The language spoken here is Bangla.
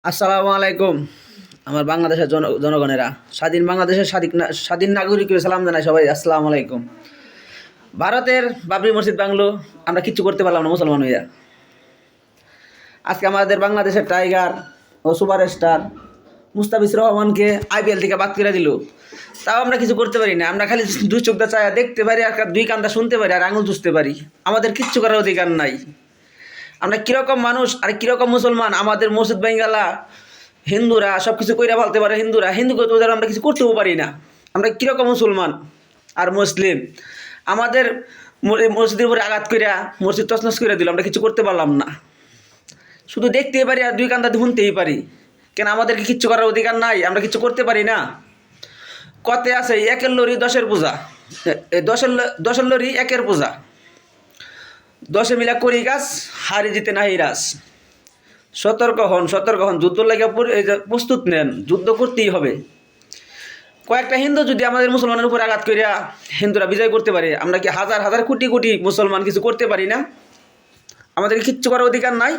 আসসালামু আলাইকুম আমার বাংলাদেশের জনগণেরা স্বাধীন বাংলাদেশের স্বাধীন নাগরিক সালাম জানাই সবাই আসসালামু আলাইকুম। ভারতের বাবরি মসজিদ বাংলো আমরা কিচ্ছু করতে পারলাম না মুসলমান হইয়া। আজকে আমাদের বাংলাদেশের টাইগার ও সুপারস্টার মুস্তাফিজুর রহমানকে আইপিএল থেকে বাদ করে দিল, তাও আমরা কিছু করতে পারি না। আমরা খালি দুই চোখটা চায়া দেখতে পারি আর দুই কানটা শুনতে পারি আর আঙুল চুষতে পারি। আমাদের কিচ্ছু করার অধিকার নাই। আমরা কীরকম মানুষ আর কীরকম মুসলমান, আমাদের মসজিদ বেঙ্গালা হিন্দুরা সব কিছু কইরা ফেলতে পারে। হিন্দু করতে আমরা কিছু করতেও পারি না। আমরা কীরকম মুসলমান আর মুসলিম, আমাদের মসজিদের উপরে আঘাত করিয়া মসজিদ তছনছ করে দিল, আমরা কিছু করতে পারলাম না। শুধু দেখতেই পারি আর দুই কান্দাতে শুনতেই পারি। কেন আমাদেরকে কিচ্ছু করার অধিকার নাই? আমরা কিছু করতে পারি না। কতে আছে একের লরি দশের পূজা, দশের লরি একের পূজা, দশে মিলা করি গাছ হারি জিতে নাহি রাস। সতর্ক হন, সতর্ক হন, যুদ্ধ লাগে প্রস্তুত নেন, যুদ্ধ করতেই হবে। কয়েকটা হিন্দু যদি আমাদের মুসলমানের উপর আঘাত করিয়া হিন্দুরা বিজয় করতে পারে, আমরা কি হাজার হাজার কোটি কোটি মুসলমান কিছু করতে পারি না? আমাদের কিচ্ছু করার অধিকার নাই।